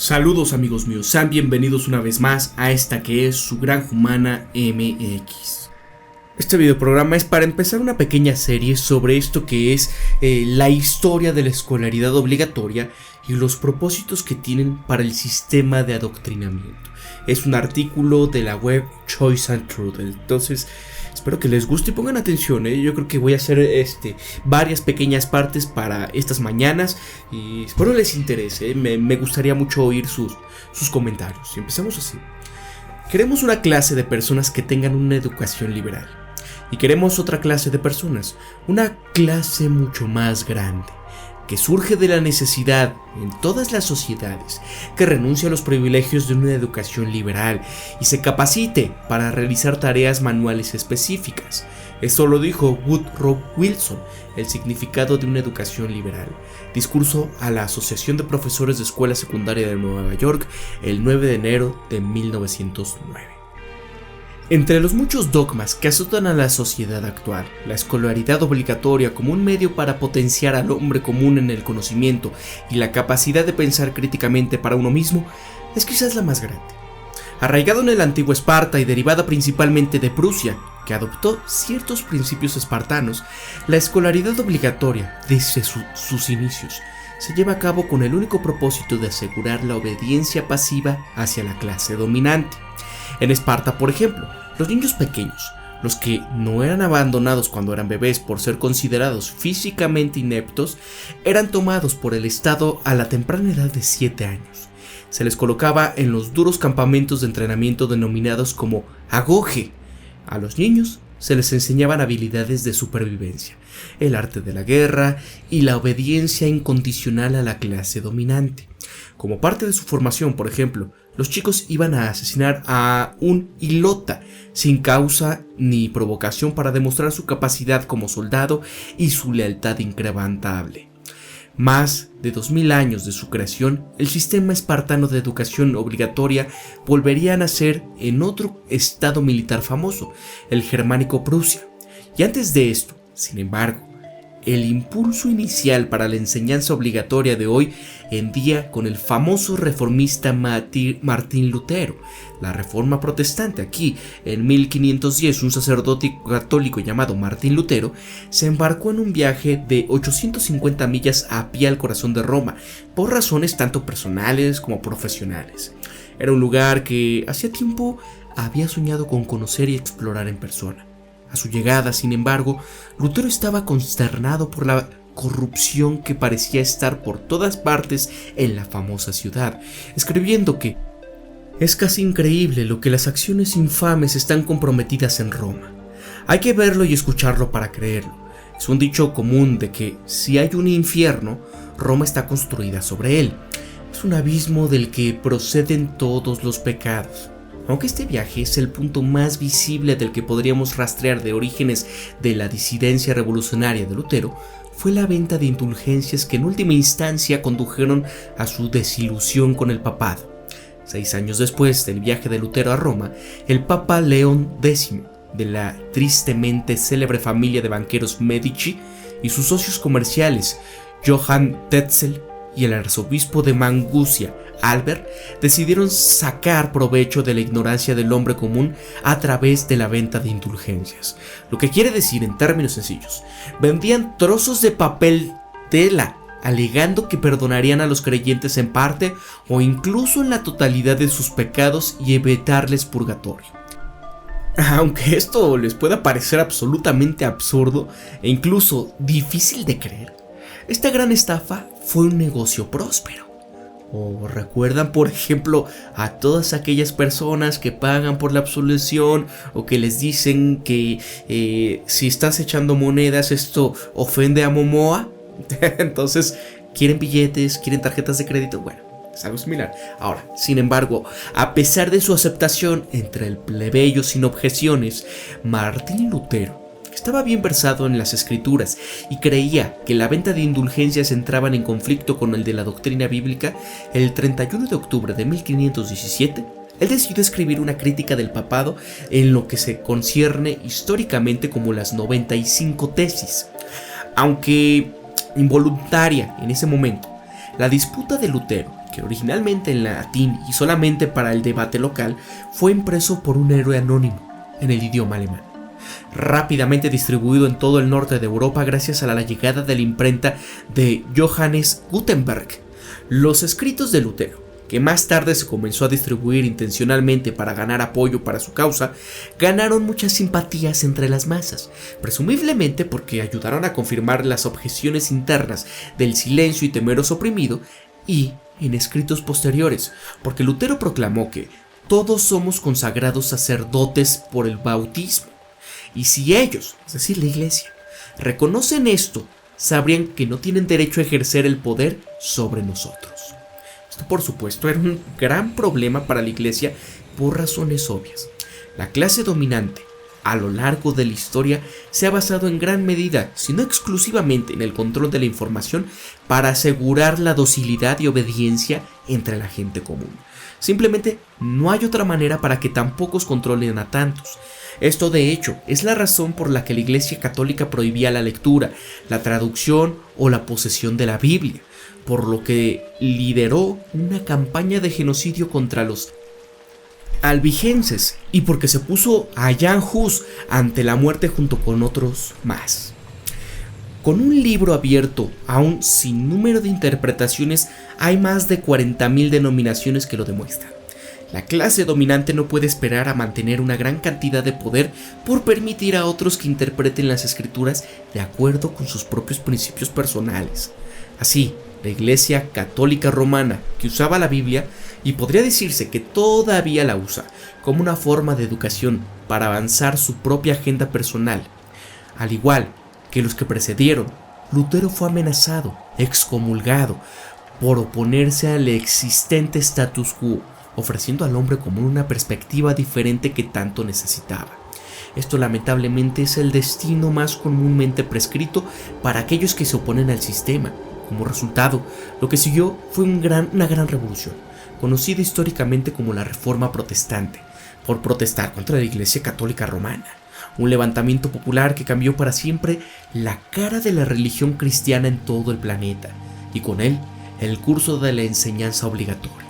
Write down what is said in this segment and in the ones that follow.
Saludos amigos míos, sean bienvenidos una vez más a esta que es su Granja Humana MX. Este videoprograma es para empezar una pequeña serie sobre esto que es la historia de la escolaridad obligatoria y los propósitos que tienen para el sistema de adoctrinamiento. Es un artículo de la web Choice and Truth, entonces espero que les guste y pongan atención. Yo creo que voy a hacer varias pequeñas partes para estas mañanas y espero les interese. Me gustaría mucho oír sus comentarios. Y empecemos así. Queremos una clase de personas que tengan una educación liberal. Y queremos otra clase de personas, una clase mucho más grande, que surge de la necesidad en todas las sociedades, que renuncie a los privilegios de una educación liberal y se capacite para realizar tareas manuales específicas. Esto lo dijo Woodrow Wilson, el significado de una educación liberal. Discurso a la Asociación de Profesores de Escuela Secundaria de Nueva York el 9 de enero de 1909. Entre los muchos dogmas que azotan a la sociedad actual, la escolaridad obligatoria como un medio para potenciar al hombre común en el conocimiento y la capacidad de pensar críticamente para uno mismo es quizás la más grande. Arraigado en el antiguo Esparta y derivada principalmente de Prusia, que adoptó ciertos principios espartanos, la escolaridad obligatoria, desde sus inicios, se lleva a cabo con el único propósito de asegurar la obediencia pasiva hacia la clase dominante. En Esparta, por ejemplo, los niños pequeños, los que no eran abandonados cuando eran bebés por ser considerados físicamente ineptos, eran tomados por el Estado a la temprana edad de 7 años. Se les colocaba en los duros campamentos de entrenamiento denominados como agoge. A los niños se les enseñaban habilidades de supervivencia, el arte de la guerra y la obediencia incondicional a la clase dominante. Como parte de su formación, por ejemplo, los chicos iban a asesinar a un hilota sin causa ni provocación para demostrar su capacidad como soldado y su lealtad inquebrantable. Más de 2000 años de su creación, el sistema espartano de educación obligatoria volvería a nacer en otro estado militar famoso, el germánico Prusia. Y antes de esto, sin embargo, el impulso inicial para la enseñanza obligatoria de hoy en día con el famoso reformista Martín Lutero. La reforma protestante. Aquí, en 1510, un sacerdote católico llamado Martín Lutero se embarcó en un viaje de 850 millas a pie al corazón de Roma, por razones tanto personales como profesionales. Era un lugar que hacía tiempo había soñado con conocer y explorar en persona. A su llegada, sin embargo, Lutero estaba consternado por la corrupción que parecía estar por todas partes en la famosa ciudad, escribiendo que es casi increíble lo que las acciones infames están comprometidas en Roma. Hay que verlo y escucharlo para creerlo. Es un dicho común de que si hay un infierno, Roma está construida sobre él. Es un abismo del que proceden todos los pecados. Aunque este viaje es el punto más visible del que podríamos rastrear de orígenes de la disidencia revolucionaria de Lutero, fue la venta de indulgencias que en última instancia condujeron a su desilusión con el papado. 6 años después del viaje de Lutero a Roma, el Papa León X, de la tristemente célebre familia de banqueros Medici, y sus socios comerciales, Johann Tetzel y el arzobispo de Maguncia, Albert, decidieron sacar provecho de la ignorancia del hombre común a través de la venta de indulgencias. Lo que quiere decir, en términos sencillos, vendían trozos de papel tela, alegando que perdonarían a los creyentes en parte o incluso en la totalidad de sus pecados y evitarles purgatorio. Aunque esto les pueda parecer absolutamente absurdo e incluso difícil de creer, esta gran estafa fue un negocio próspero. ¿O recuerdan, por ejemplo, a todas aquellas personas que pagan por la absolución o que les dicen que si estás echando monedas esto ofende a Momoa? Entonces, ¿quieren billetes? ¿Quieren tarjetas de crédito? Bueno, es algo similar. Ahora, sin embargo, a pesar de su aceptación entre el plebeyo sin objeciones, Martín Lutero estaba bien versado en las escrituras y creía que la venta de indulgencias entraban en conflicto con el de la doctrina bíblica. El 31 de octubre de 1517, él decidió escribir una crítica del papado en lo que se concierne históricamente como las 95 tesis. Aunque involuntaria en ese momento, la disputa de Lutero, que originalmente en latín y solamente para el debate local, fue impreso por un héroe anónimo en el idioma alemán. Rápidamente distribuido en todo el norte de Europa gracias a la llegada de la imprenta de Johannes Gutenberg. Los escritos de Lutero, que más tarde se comenzó a distribuir intencionalmente para ganar apoyo para su causa, ganaron muchas simpatías entre las masas, presumiblemente porque ayudaron a confirmar las objeciones internas del silencio y temeroso oprimido, y en escritos posteriores, porque Lutero proclamó que todos somos consagrados sacerdotes por el bautismo, y si ellos, es decir, la Iglesia, reconocen esto, sabrían que no tienen derecho a ejercer el poder sobre nosotros. Esto, por supuesto, era un gran problema para la Iglesia por razones obvias. La clase dominante, a lo largo de la historia, se ha basado en gran medida, si no exclusivamente, en el control de la información para asegurar la docilidad y obediencia entre la gente común. Simplemente no hay otra manera para que tan pocos controlen a tantos. Esto, de hecho, es la razón por la que la Iglesia Católica prohibía la lectura, la traducción o la posesión de la Biblia, por lo que lideró una campaña de genocidio contra los albigenses y porque se puso a Jan Hus ante la muerte junto con otros más. Con un libro abierto a un sinnúmero de interpretaciones, hay más de 40.000 denominaciones que lo demuestran. La clase dominante no puede esperar a mantener una gran cantidad de poder por permitir a otros que interpreten las escrituras de acuerdo con sus propios principios personales. Así, la Iglesia Católica Romana, que usaba la Biblia, y podría decirse que todavía la usa, como una forma de educación para avanzar su propia agenda personal. Al igual que los que precedieron, Lutero fue amenazado, excomulgado, por oponerse al existente status quo, ofreciendo al hombre común una perspectiva diferente que tanto necesitaba. Esto lamentablemente es el destino más comúnmente prescrito para aquellos que se oponen al sistema. Como resultado, lo que siguió fue una gran revolución, conocida históricamente como la Reforma Protestante, por protestar contra la Iglesia Católica Romana. Un levantamiento popular que cambió para siempre la cara de la religión cristiana en todo el planeta, y con él el curso de la enseñanza obligatoria.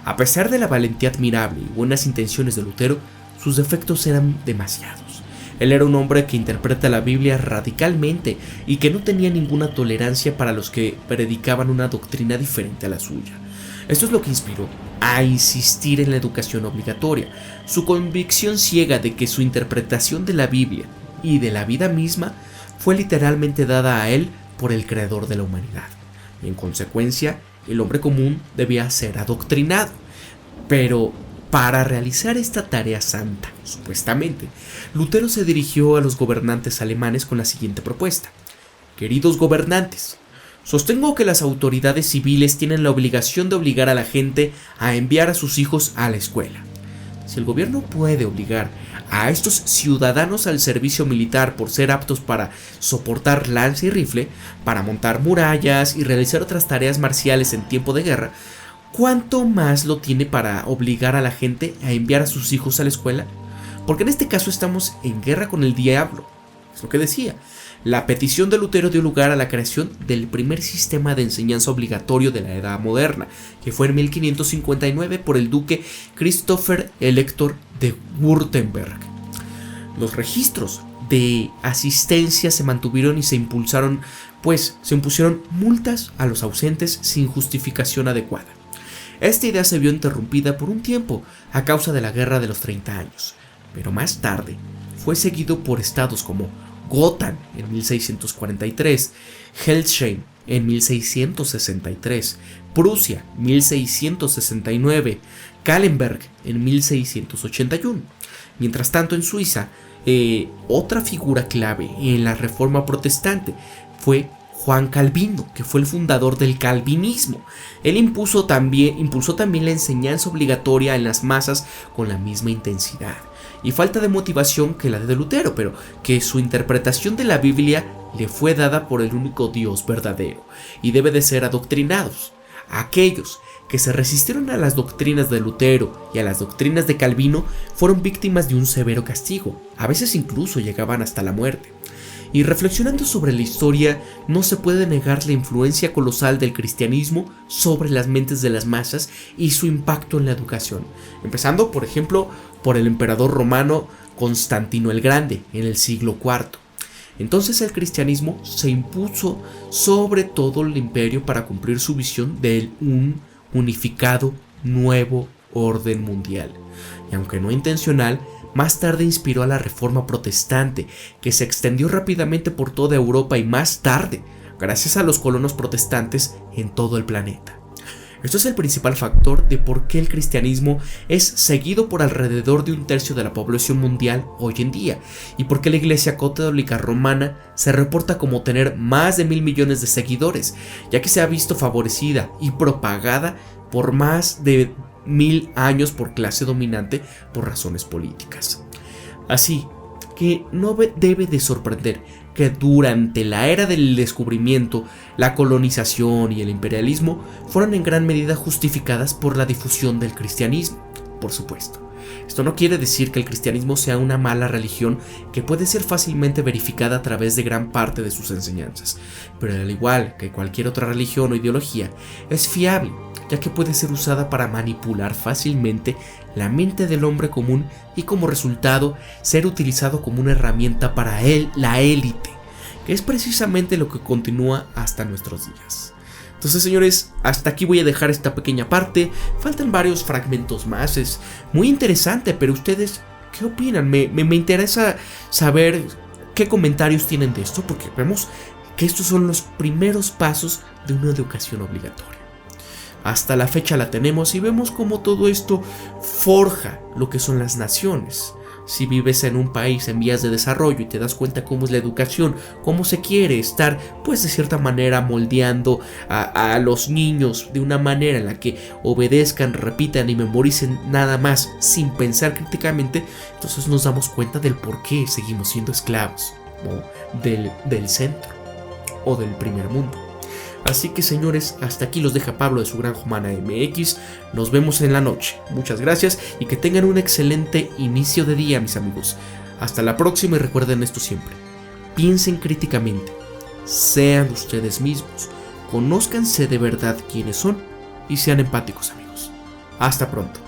A pesar de la valentía admirable y buenas intenciones de Lutero, sus defectos eran demasiados. Él era un hombre que interpreta la Biblia radicalmente y que no tenía ninguna tolerancia para los que predicaban una doctrina diferente a la suya. Esto es lo que inspiró a insistir en la educación obligatoria, su convicción ciega de que su interpretación de la Biblia y de la vida misma fue literalmente dada a él por el creador de la humanidad, y en consecuencia el hombre común debía ser adoctrinado. Pero para realizar esta tarea santa, supuestamente, Lutero se dirigió a los gobernantes alemanes con la siguiente propuesta: queridos gobernantes, sostengo que las autoridades civiles tienen la obligación de obligar a la gente a enviar a sus hijos a la escuela. Si el gobierno puede obligar a estos ciudadanos al servicio militar por ser aptos para soportar lanza y rifle, para montar murallas y realizar otras tareas marciales en tiempo de guerra, ¿cuánto más lo tiene para obligar a la gente a enviar a sus hijos a la escuela? Porque en este caso estamos en guerra con el diablo. Es lo que decía. La petición de Lutero dio lugar a la creación del primer sistema de enseñanza obligatorio de la Edad Moderna, que fue en 1559 por el duque Christopher Elector de Württemberg. Los registros de asistencia se mantuvieron y se impusieron multas a los ausentes sin justificación adecuada. Esta idea se vio interrumpida por un tiempo a causa de la Guerra de los 30 años, pero más tarde fue seguido por estados como Gotha en 1643, Hildesheim en 1663, Prusia 1669, Kahlenberg en 1681. Mientras tanto, en Suiza, otra figura clave en la Reforma Protestante fue Juan Calvino, que fue el fundador del calvinismo. Él impulsó también la enseñanza obligatoria en las masas con la misma intensidad y falta de motivación que la de Lutero, pero que su interpretación de la Biblia le fue dada por el único Dios verdadero y debe de ser adoctrinados. Aquellos que se resistieron a las doctrinas de Lutero y a las doctrinas de Calvino fueron víctimas de un severo castigo, a veces incluso llegaban hasta la muerte. Y reflexionando sobre la historia, no se puede negar la influencia colosal del cristianismo sobre las mentes de las masas y su impacto en la educación. Empezando, por ejemplo, por el emperador romano Constantino el Grande en el siglo IV. Entonces el cristianismo se impuso sobre todo el imperio para cumplir su visión de un unificado nuevo orden mundial. Y aunque no intencional, más tarde inspiró a la Reforma Protestante, que se extendió rápidamente por toda Europa y más tarde, gracias a los colonos protestantes en todo el planeta. Esto es el principal factor de por qué el cristianismo es seguido por alrededor de 1/3 de la población mundial hoy en día, y por qué la Iglesia Católica Romana se reporta como tener más de 1.000 millones de seguidores, ya que se ha visto favorecida y propagada por más de 1000 años por clase dominante por razones políticas. Así que no debe de sorprender que durante la era del descubrimiento, la colonización y el imperialismo fueron en gran medida justificadas por la difusión del cristianismo, por supuesto. Esto no quiere decir que el cristianismo sea una mala religión que puede ser fácilmente verificada a través de gran parte de sus enseñanzas, pero al igual que cualquier otra religión o ideología, es fiable, ya que puede ser usada para manipular fácilmente la mente del hombre común y como resultado ser utilizado como una herramienta para la élite, que es precisamente lo que continúa hasta nuestros días. Entonces, señores, hasta aquí voy a dejar esta pequeña parte. Faltan varios fragmentos más, es muy interesante, pero ustedes, ¿qué opinan? Me interesa saber qué comentarios tienen de esto, porque vemos que estos son los primeros pasos de una educación obligatoria. Hasta la fecha la tenemos y vemos cómo todo esto forja lo que son las naciones. Si vives en un país en vías de desarrollo y te das cuenta cómo es la educación, cómo se quiere estar, pues de cierta manera moldeando a los niños de una manera en la que obedezcan, repitan y memoricen nada más sin pensar críticamente, entonces nos damos cuenta del por qué seguimos siendo esclavos, ¿no? del centro o del primer mundo. Así que, señores, hasta aquí los deja Pablo de su Granja Humana MX. Nos vemos en la noche. Muchas gracias y que tengan un excelente inicio de día, mis amigos. Hasta la próxima y recuerden esto siempre. Piensen críticamente. Sean ustedes mismos. Conózcanse de verdad quiénes son y sean empáticos, amigos. Hasta pronto.